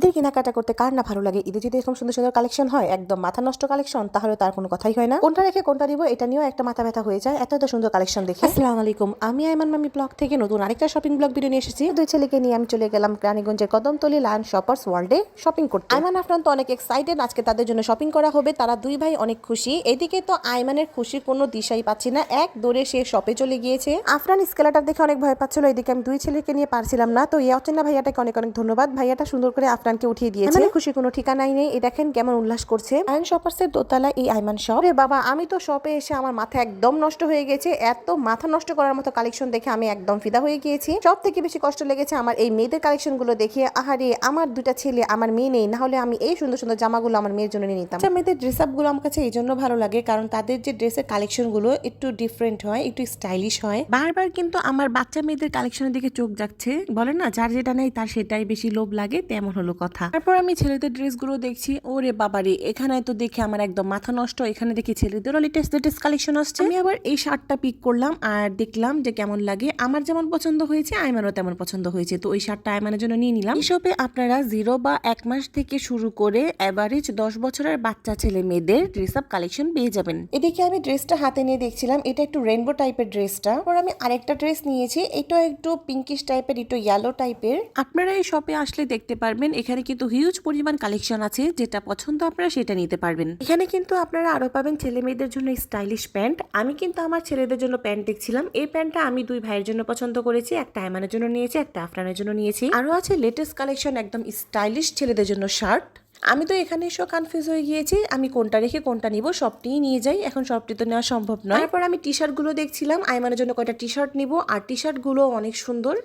ঈদের কেনাকাটা করতে কার না ভালো লাগে। ঈদে যদি এরকম সুন্দর সুন্দর কালেকশন হয়, একদম মাথা নষ্ট কালেকশন, তাহলে তার কোনো কথাই হয় না। কোনটা রেখে কোনটা দিব এটা নিয়েও একটা মাথা ব্যথা হয়ে যায়, এত এত সুন্দর কালেকশন দেখে। আসসালামু আলাইকুম, আমি আইমান মামি ব্লগ থেকে নতুন আরেকটা শপিং ব্লগ ভিডিও নিয়ে এসেছি। দুই ছেলেকে নিয়ে আমি চলে গেলাম রানীগঞ্জের কদমতলী লায়ন শপার্স ওয়ার্ল্ডে শপিং করতে। আইমান আফরান তো অনেক এক্সাইটেড, আজকে তাদের জন্য শপিং করা হবে। তারা দুই ভাই অনেক খুশি। এদিকে তো আইমানের খুশির কোনো দিশাই পাচ্ছি না, এক দৌড়ে সে শপে চলে গিয়েছে। আফরান স্কেলাটার দেখে অনেক ভয় পাচ্ছিল, এদিকে আমি দুই ছেলেকে নিয়ে পারছিলাম না। তো এই অচেনা ভাইয়াটাকে অনেক অনেক ধন্যবাদ, ভাইয়াটা সুন্দর করে আফরানকে উঠিয়ে দিয়েছে। খুশি কোনো ঠিকানাই নেই। এই দেখেন কেমন উল্লাস করছে। আয়ন শপার্সের দোতলা এই আইমান শপ। রে বাবা, আমি তো শপে এসে আমার মাথা একদম নষ্ট হয়ে গেছে। এত মাথা নষ্ট করার মতো কালেকশন দেখে আমি একদম ফিদা হয়ে গিয়েছি। সব থেকে বেশি কষ্ট লেগেছে আমার এই মেয়েদের কালেকশন গুলো দেখে। আহারে, আমার দুটা ছেলে, আমার মেয়ে নেই, না হলে আমি এই সুন্দর সুন্দর জামাগুলো আমার মেয়ের জন্য নিয়ে নিতাম। মেয়েদের ড্রেস আপ গুলো আমার কাছে এই জন্য ভালো লাগে, কারণ তাদের যে ড্রেসের কালেকশন গুলো একটু ডিফারেন্ট হয়, একটু স্টাইলিশ হয়। বারবার কিন্তু আমার বাচ্চা মেয়েদের কালেকশনের দিকে চোখ যাচ্ছে। বলে না, যার যেটা নেই তার সেটাই বেশি লোভ লাগে, তেমন হলো কথা। তারপর আমি ছেলেদের ড্রেসগুলো দেখছি, ওরে বাবারে, এখানে তো দেখে আমার একদম মাথা নষ্ট। এখানে দেখি ছেলেদেরও লেটেস্ট লেটেস্ট কালেকশন আসছে। আমি আবার এই শার্টটা পিক করলাম আর দেখলাম যে কেমন লাগে। আমার যেমন পছন্দ হয়েছে, আইমানও তেমন পছন্দ হয়েছে, তো ওই শার্টটা আইমানের জন্য নিয়ে নিলাম। এই শপে আপনারা 0 বা 1 মাস থেকে শুরু করে এভারেজ 10 বছরের বাচ্চা ছেলে মেয়েদের ড্রেস আপ কালেকশন পেয়ে যাবেন। এদিকে আমি ড্রেসটা হাতে নিয়ে দেখছিলাম, এটা একটু রেইনবো টাইপের ড্রেসটা। পর আমি আরেকটা ড্রেস নিয়েছি, এটা একটু পিঙ্কিশ টাইপের, একটু ইয়েলো টাইপের। আপনারা এই শপে আসলে দেখতে পারবেন, এখানে কিন্তু হিউজ পরিমাণ কালেকশন আছে। যেটা পছন্দ আপনারা সেটা নিতে পারবেন। এখানে কিন্তু আপনারা আরো পাবেন ছেলে মেয়েদের জন্য স্টাইলিশ প্যান্ট। আমি কিন্তু আমার ছেলেদের জন্য প্যান্ট দেখছিলাম। এই প্যান্টটা আমি দুই ভাইয়ের জন্য পছন্দ করেছি, একটা আইমানের জন্য নিয়েছি, একটা আফরানের জন্য নিয়েছি। আরো আছে লেটেস্ট কালেকশন, একদম স্টাইলিশ ছেলেদের জন্য শার্ট। আমি তো এখানে এসে কনফিউজ হয়ে গিয়েছি, আমি কোনটা রেখে কোনটা নিব। সবটিই নিয়ে যাই, এখন সবটি তো নেওয়া সম্ভব নয়। তারপর আমি টি শার্ট গুলো দেখছিলাম, আইমানের জন্য কয়টা টি শার্ট নিব। আর টি শার্ট গুলো অনেক সুন্দর,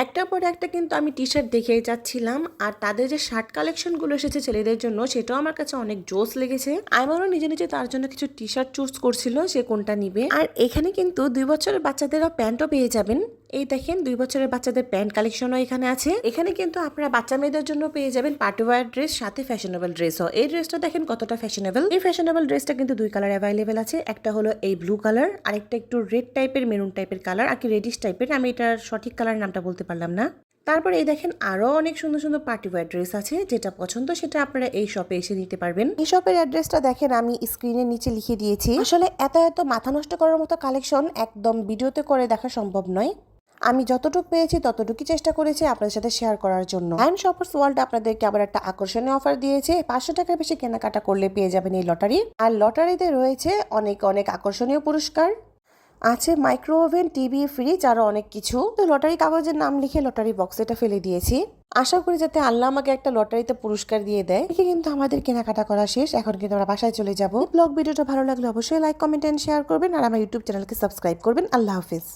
একটার পর একটা কিন্তু আমি টি শার্ট দেখেই যাচ্ছিলাম। আর তাদের যে শার্ট কালেকশন গুলো এসেছে ছেলেদের জন্য, সেটাও আমার কাছে অনেক জোস লেগেছে। আইমানও নিজে নিজে তার জন্য কিছু টি শার্ট চুজ করছিল, সে কোনটা নিবে। আর এখানে কিন্তু 2 বছরের বাচ্চাদেরও প্যান্টও পেয়ে যাবেন। এই দেখেন, 2 বছরের বাচ্চাদের প্যান্ট কালেকশনও এখানে আছে। এখানে কিন্তু আপনারা বাচ্চা মেয়েদের জন্য পেয়ে যাবেন পার্টি ওয়্যার ড্রেস, সাথে ফ্যাশনেবল ড্রেসও। এই ড্রেসটা দেখেন কতটা ফ্যাশনেবল। এই ফ্যাশনেবল ড্রেসটা কিন্তু 2 কালার অ্যাভেলেবেল আছে। একটা হলো এই ব্লু কালার, আর একটা একটু রেড টাইপের, মেরুন টাইপের কালার, আর কি রেডিশ টাইপের। আমি এটার সঠিক কালার নামটা বলতে পারলাম না। তারপর এই দেখেন আরো অনেক সুন্দর সুন্দর পার্টি ওয়্যার ড্রেস আছে। যেটা পছন্দ সেটা আপনারা এই শপে এসে নিতে পারবেন। এই শপের অ্যাড্রেসটা দেখেন, আমি স্ক্রিনের নিচে লিখে দিয়েছি। আসলে এত এত মাথা নষ্ট করার মতো কালেকশন একদম ভিডিওতে করে দেখা সম্ভব নয়। আমি যতটুকু পেয়েছি ততটুকুই চেষ্টা করেছি আপনাদের সাথে শেয়ার করার জন্য। আয়ন শপার্স ওয়ার্ল্ড আপনাদেরকে আবার একটা আকর্ষণীয় অফার দিয়েছে। 500 টাকার বেশি কেনাকাটা করলে পেয়ে যাবেন এই লটারি। আর লটারিতে রয়েছে অনেক অনেক আকর্ষণীয় পুরস্কার, আছে মাইক্রো ওভেন, টিভি, ফ্রিজ, আরো অনেক কিছু। তো লটারি কাগজের নাম লিখে লটারি বক্সে এটা ফেলে দিয়েছি। আশা করি যাতে আল্লাহ আমাকে একটা লটারিতে পুরস্কার দিয়ে দেয়। এদিকে কিন্তু আমাদের কেনাকাটা করা শেষ, এখন কিন্তু আমরা বাসায় চলে যাব। ব্লগ ভিডিওটা ভালো লাগলে অবশ্যই লাইক, কমেন্ট এন্ড শেয়ার করবেন, আর আমার ইউটিউব চ্যানেলকে সাবস্ক্রাইব করবেন। আল্লাহ হাফিজ।